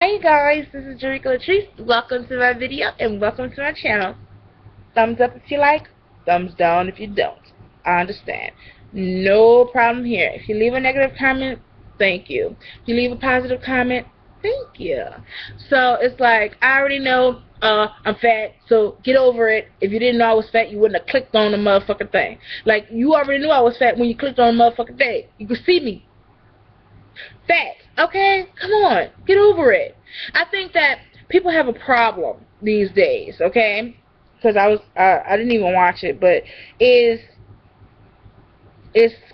Hey guys, this is Jerica Latrice. Welcome to my video and welcome to my channel. Thumbs up if you like, thumbs down if you don't. I understand. No problem here. If you leave a negative comment, thank you. If you leave a positive comment, thank you. So it's like, I already know I'm fat, so get over it. If you didn't know I was fat, you wouldn't have clicked on the motherfucking thing. Like, you already knew I was fat when you clicked on the motherfucking thing. You could see me. Fat, okay? Come on, get over it. I think that people have a problem these days, okay? Because I didn't even watch it, but is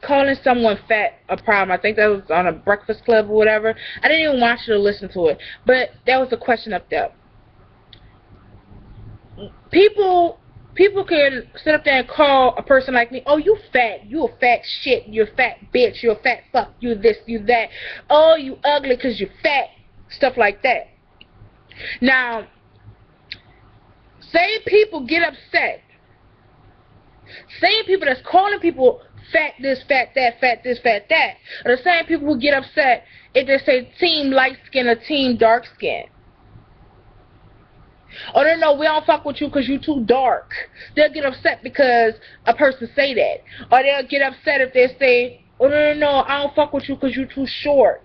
calling someone fat a problem? I think that was on a Breakfast Club or whatever. I didn't even watch it or listen to it, but that was the question up there. People can sit up there and call a person like me, oh, you fat, you a fat shit, you're a fat bitch, you're a fat fuck, you this, you that, oh, you ugly because you're fat, stuff like that. Now, same people get upset, same people that's calling people fat this, fat that, fat this, fat that, are the same people who get upset if they say team light skin or team dark skin. Or they know we don't fuck with you because you too dark. They'll get upset because a person say that. Or they'll get upset if they say, oh no, I don't fuck with you because you too short.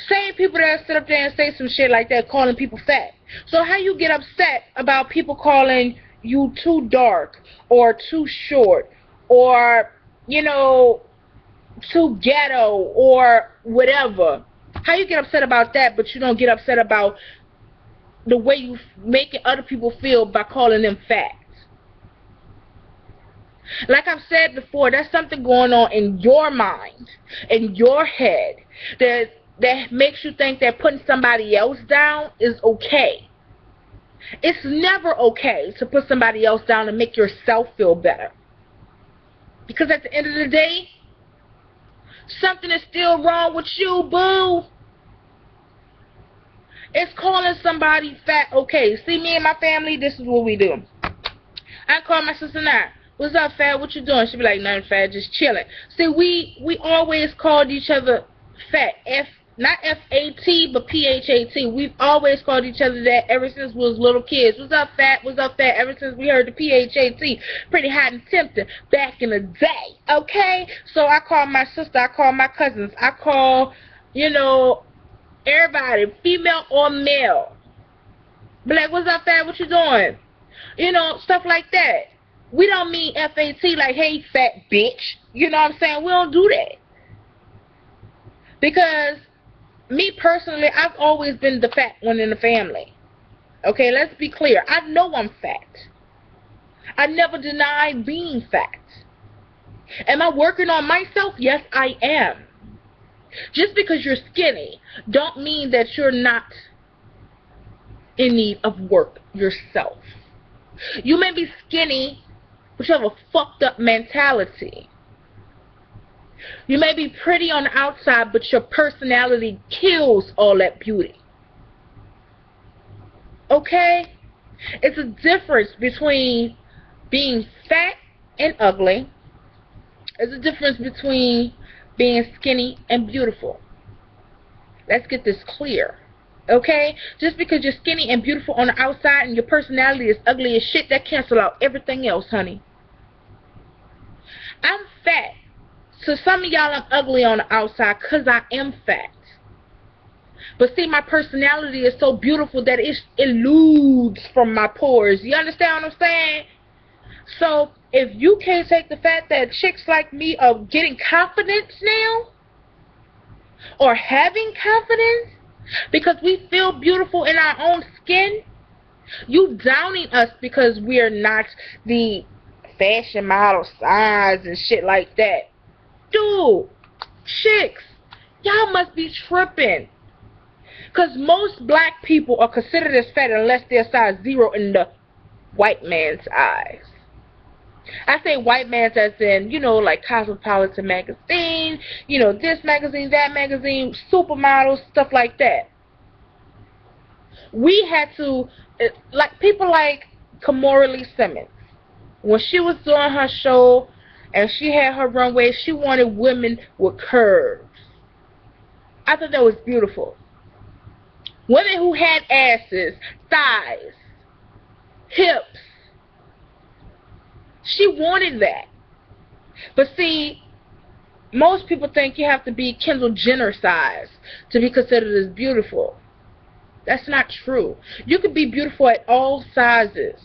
Same people that sit up there and say some shit like that, calling people fat. So how you get upset about people calling you too dark or too short or, you know, too ghetto or whatever? How you get upset about that, but you don't get upset about the way you making other people feel by calling them fat? Like I've said before, there's something going on in your mind, in your head, that makes you think that putting somebody else down is okay. It's never okay to put somebody else down and make yourself feel better. Because at the end of the day, something is still wrong with you, boo. It's calling somebody fat okay. See, me and my family, this is what we do. I call my sister now. What's up, fat? What you doing? She be like, nothing, fat, just chilling. See, we always called each other fat. Not F-A-T, but P-H-A-T. We've always called each other that ever since we was little kids. What's up, fat? What's up, fat? Ever since we heard the P-H-A-T. Pretty hot and tempting back in the day. Okay? So I call my sister. I call my cousins. I call, you know, everybody, female or male. Be like, what's up, fat? What you doing? You know, stuff like that. We don't mean F-A-T like, hey, fat bitch. You know what I'm saying? We don't do that. Because me personally, I've always been the fat one in the family. Okay, let's be clear. I know I'm fat. I never denied being fat. Am I working on myself? Yes, I am. Just because you're skinny don't mean that you're not in need of work yourself. You may be skinny, but you have a fucked up mentality. You may be pretty on the outside, but your personality kills all that beauty. Okay? It's a difference between being fat and ugly. There's a difference between being skinny and beautiful. Let's get this clear. Okay? Just because you're skinny and beautiful on the outside and your personality is ugly as shit, that cancels out everything else, honey. I'm fat. So some of y'all, I'm ugly on the outside because I am fat. But see, my personality is so beautiful that it eludes from my pores. You understand what I'm saying? So if you can't take the fact that chicks like me are getting confidence now, or having confidence, because we feel beautiful in our own skin, you downing us because we are not the fashion model size and shit like that. Dude, chicks, y'all must be tripping. Because most black people are considered as fat unless they're size 0 in the white man's eyes. I say white man's as in, you know, like Cosmopolitan magazine, you know, this magazine, that magazine, supermodels, stuff like that. We had to, like people like Kimora Lee Simmons, when she was doing her show and she had her runway, she wanted women with curves. I thought that was beautiful. Women who had asses, thighs, hips. She wanted that. But see, most people think you have to be Kendall Jenner size to be considered as beautiful. That's not true. You could be beautiful at all sizes.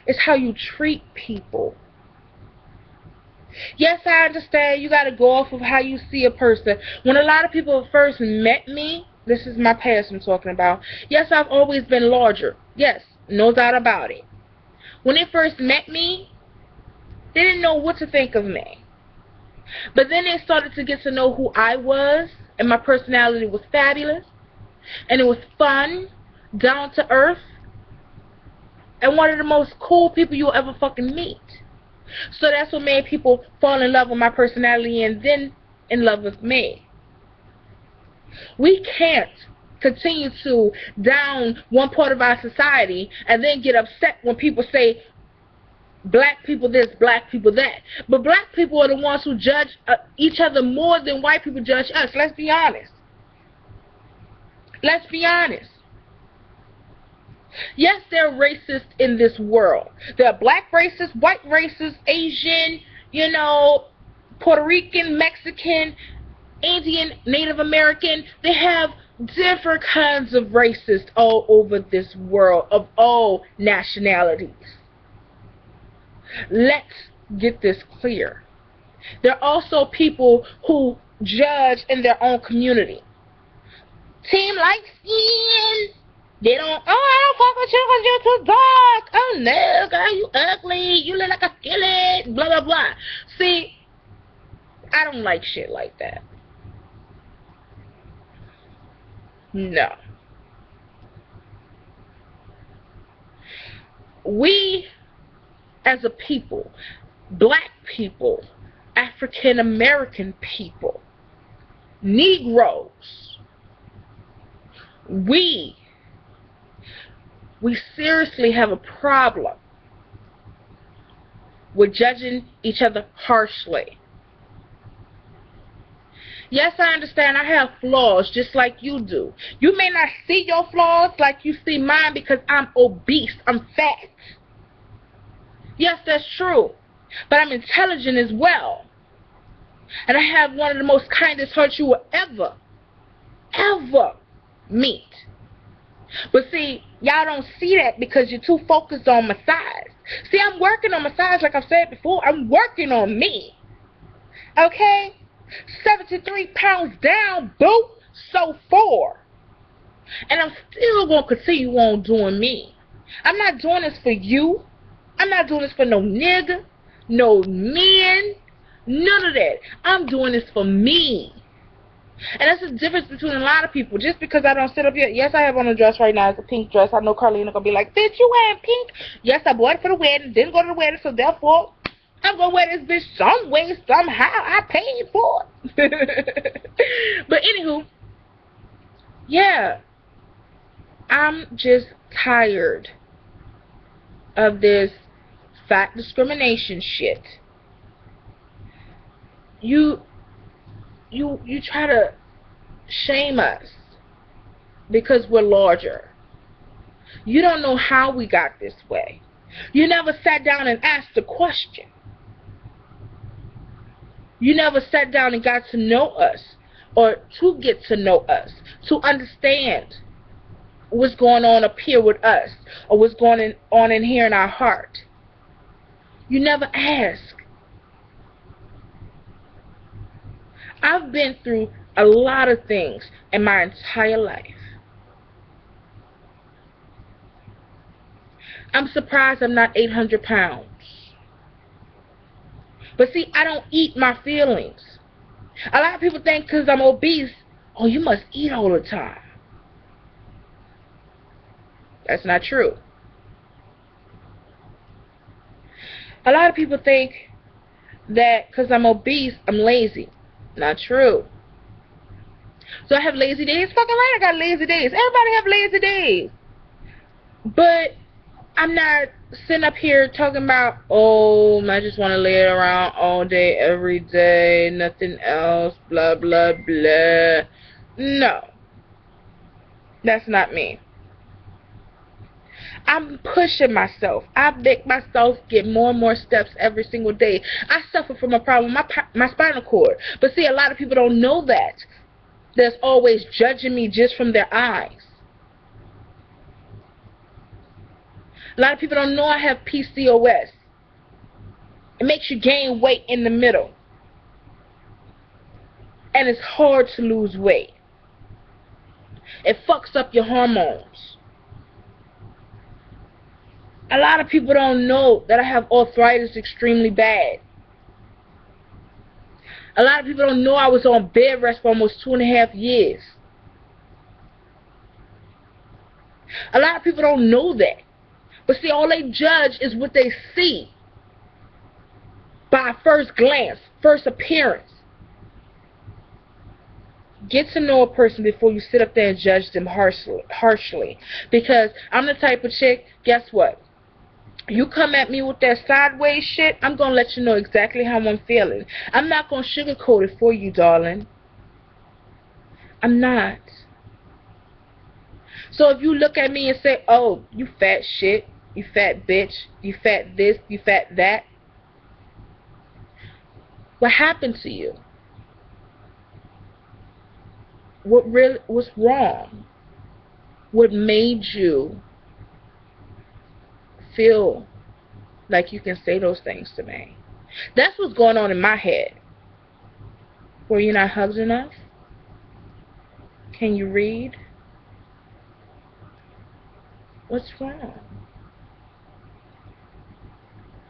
It's how you treat people. Yes, I understand you got to go off of how you see a person. When a lot of people first met me, this is my past I'm talking about. Yes, I've always been larger. Yes, no doubt about it. When they first met me, they didn't know what to think of me. But then they started to get to know who I was, and my personality was fabulous, and it was fun, down to earth, and one of the most cool people you'll ever fucking meet. So that's what made people fall in love with my personality and then in love with me. We can't continue to down one part of our society and then get upset when people say black people this, black people that. But black people are the ones who judge each other more than white people judge us. Let's be honest. Let's be honest. Yes, there are racists in this world. There are black racists, white racists, Asian, Puerto Rican, Mexican, Indian, Native American. They have different kinds of racists all over this world of all nationalities. Let's get this clear. There are also people who judge in their own community. Team light skin. They don't, I don't fuck with you because you're too dark. Oh no, girl, you ugly. You look like a skillet. Blah, blah, blah. See, I don't like shit like that. No. We, as a people, black people, African American people, Negroes, we seriously have a problem with judging each other harshly. Yes, I understand I have flaws just like you do. You may not see your flaws like you see mine because I'm obese, I'm fat. Yes, that's true. But I'm intelligent as well. And I have one of the most kindest hearts you will ever meet. But see, y'all don't see that because you're too focused on my size. See, I'm working on my size like I've said before. I'm working on me. Okay? 73 pounds down, boo, so far. And I'm still going to continue on doing me. I'm not doing this for you. I'm not doing this for no nigga, no men, none of that. I'm doing this for me. And that's the difference between a lot of people. Just because I don't sit up here. Yes, I have on a dress right now. It's a pink dress. I know Carlina going to be like, bitch, you wearing pink? Yes, I bought it for the wedding. Didn't go to the wedding, so therefore, I'm going to wear this bitch some way, somehow. I paid for it. But anywho, yeah. I'm just tired of this fat discrimination shit. You try to shame us because we're larger. You don't know how we got this way. You never sat down and asked the question. You never sat down and got to know us, or to get to know us, to understand what's going on up here with us, or what's going on in here in our heart. You never ask. I've been through a lot of things in my entire life. I'm surprised I'm not 800 pounds. But see, I don't eat my feelings. A lot of people think because I'm obese, oh, you must eat all the time. That's not true. A lot of people think that because I'm obese, I'm lazy. Not true. So I have lazy days? Fucking right, I got lazy days. Everybody have lazy days. But I'm not sitting up here talking about, oh, I just want to lay around all day, every day, nothing else, blah, blah, blah. No. That's not me. I'm pushing myself. I make myself get more and more steps every single day. I suffer from a problem with my spinal cord. But see, a lot of people don't know that. There's always judging me just from their eyes. A lot of people don't know I have PCOS. It makes you gain weight in the middle. And it's hard to lose weight. It fucks up your hormones. A lot of people don't know that I have arthritis extremely bad. A lot of people don't know I was on bed rest for almost 2.5 years. A lot of people don't know that. But see, all they judge is what they see by first glance, first appearance. Get to know a person before you sit up there and judge them harshly. Because I'm the type of chick, guess what? You come at me with that sideways shit, I'm going to let you know exactly how I'm feeling. I'm not going to sugarcoat it for you, darling. I'm not. So if you look at me and say, oh, you fat shit, you fat bitch, you fat this, you fat that, what happened to you? What's wrong? What made you feel like you can say those things to me? That's what's going on in my head. Were you not hugged enough? Can you read? What's wrong?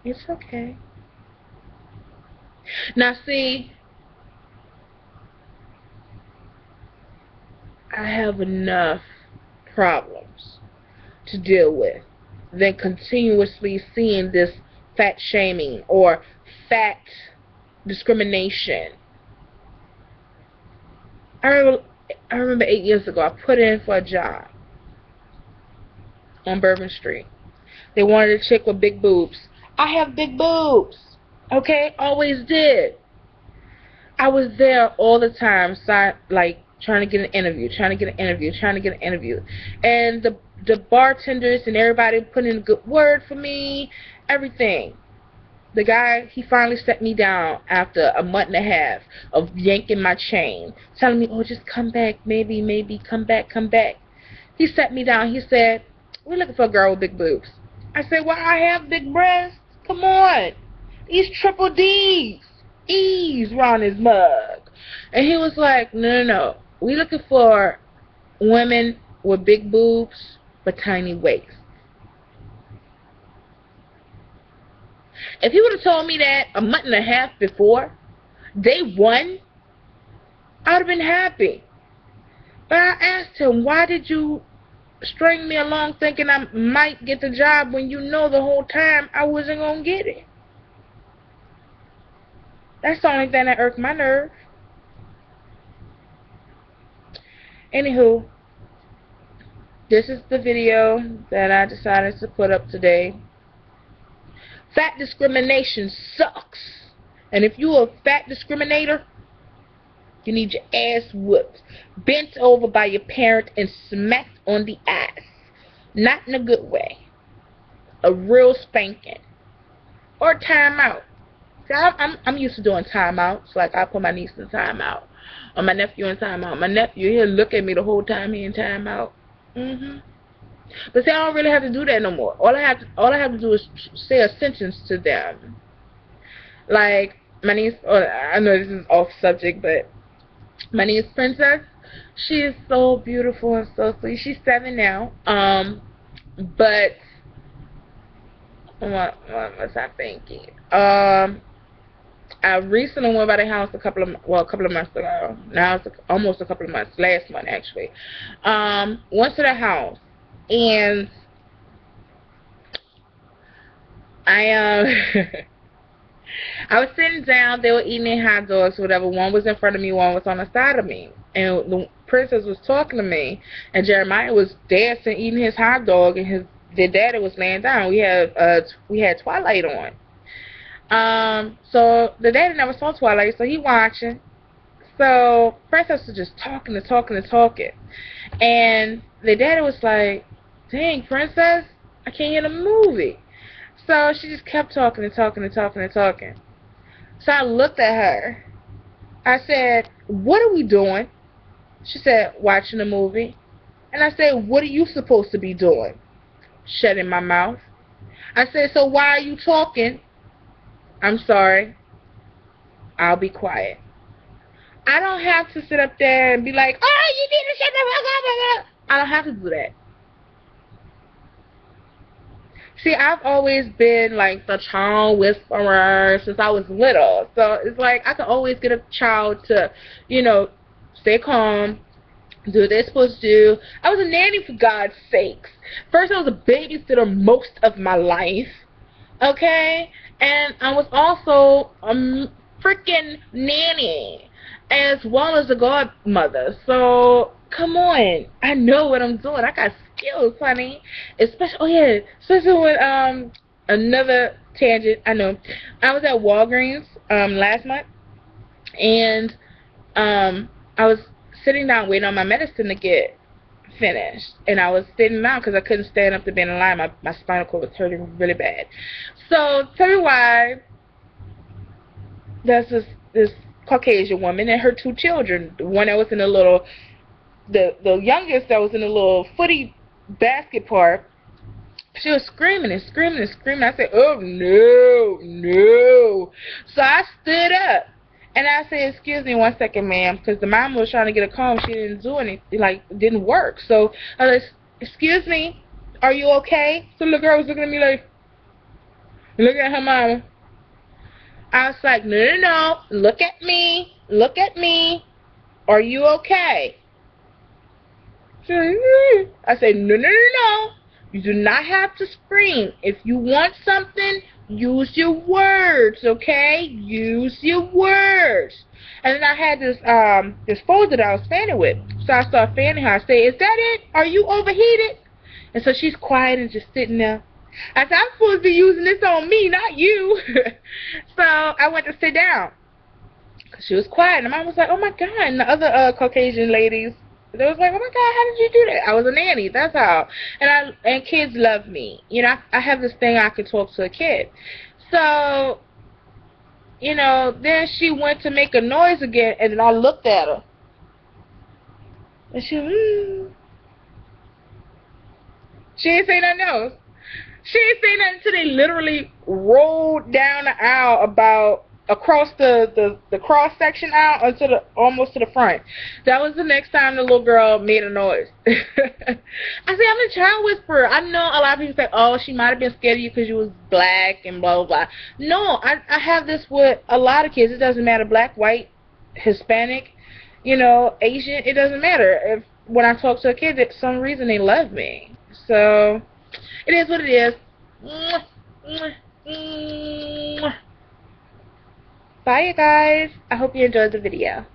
It's okay. Now see, I have enough problems to deal with than continuously seeing this fat shaming or fat discrimination. I remember 8 years ago, I put in for a job on Bourbon Street. They wanted a chick with big boobs. I have big boobs. Okay? Always did. I was there all the time, like, trying to get an interview, and the bartenders and everybody put in a good word for me, everything. The guy, he finally set me down after a month and a half of yanking my chain, telling me, oh, just come back, maybe, come back. He set me down. He said, we're looking for a girl with big boobs. I said, well, I have big breasts. Come on. These triple D's. E's around his mug. And he was like, no. We looking for women with big boobs but tiny waists. If he would have told me that a month and a half before, day one, I would have been happy. But I asked him, why did you string me along thinking I might get the job when you know the whole time I wasn't going to get it? That's the only thing that irked my nerve. Anywho, this is the video that I decided to put up today. Fat discrimination sucks. And if you're a fat discriminator, you need your ass whooped, bent over by your parent and smacked on the ass. Not in a good way. A real spanking. Or timeout. See, I'm used to doing timeouts. Like, I put my niece in timeout. Or my nephew in timeout. My nephew, he'll look at me the whole time he in timeout. But see, I don't really have to do that no more. All I have to do is say a sentence to them. Like, my niece, I know this is off subject, but my niece Princess, she is so beautiful and so sweet. She's 7 now. But what was I thinking? I recently went by the house a couple of months ago. Now it's almost a couple of months. Last month, actually. Went to the house, and I was sitting down. They were eating their hot dogs, whatever. One was in front of me, one was on the side of me. And the princess was talking to me, and Jeremiah was dancing, eating his hot dog, and their daddy was laying down. We had Twilight on. So the daddy never saw Twilight, so he watching. So first I was just talking and talking and talking, and the daddy was like, "Dang, princess, I can't hear the movie." So she just kept talking and talking and talking and talking. So I looked at her. I said, "What are we doing?" She said, "Watching a movie." And I said, "What are you supposed to be doing?" Shutting my mouth. I said, "So why are you talking?" "I'm sorry. I'll be quiet." I don't have to sit up there and be like, "Oh, you need to shut the fuck up." I don't have to do that. See, I've always been like the child whisperer since I was little. So it's like I can always get a child to, you know, stay calm, do what they're supposed to do. I was a nanny, for God's sakes. First, I was a babysitter most of my life. Okay? And I was also a freaking nanny as well as a godmother. So, come on. I know what I'm doing. I got skills, honey. Especially, oh yeah, especially with, another tangent, I know. I was at Walgreens, last month, and, I was sitting down waiting on my medicine to get finished, and I was sitting down because I couldn't stand up to be in line. My spinal cord was hurting really bad. So tell me why there's this Caucasian woman and her two children. The one that was in the youngest that was in a little footy basket park. She was screaming and screaming and screaming. I said, "Oh no, no!" So I stood up. And I said, "Excuse me 1 second, ma'am," because the mom was trying to get a comb. She didn't do anything, like, it didn't work. So I was, "Excuse me, are you okay?" So the girl was looking at me like, looking at her mama. I was like, "No, no, no, look at me, look at me. Are you okay?" She was like, I said, "No, no, no, no. You do not have to scream. If you want something, use your words, okay? Use your words." And then I had this folder that I was fanning with. So I started fanning her. I said, "Is that it? Are you overheated?" And so she's quiet and just sitting there. I said, "I'm supposed to be using this on me, not you." So I went to sit down. She was quiet. And the mom was like, "Oh my God." And the other Caucasian ladies, they was like, "Oh my God, how did you do that?" I was a nanny, that's how. And kids love me. You know, I have this thing I can talk to a kid. So, you know, then she went to make a noise again, and then I looked at her. And she didn't say nothing else. She didn't say nothing until they literally rolled down the aisle about across the cross section aisle until almost to the front. That was the next time the little girl made a noise. I said, "I'm a child whisperer." I know a lot of people say, "Oh, she might have been scared of you because you was black and blah, blah, blah." No, I have this with a lot of kids. It doesn't matter, black, white, Hispanic, you know, Asian. It doesn't matter. When I talk to a kid, for some reason they love me. So it is what it is. Mwah, mwah, mwah. Bye, you guys. I hope you enjoyed the video.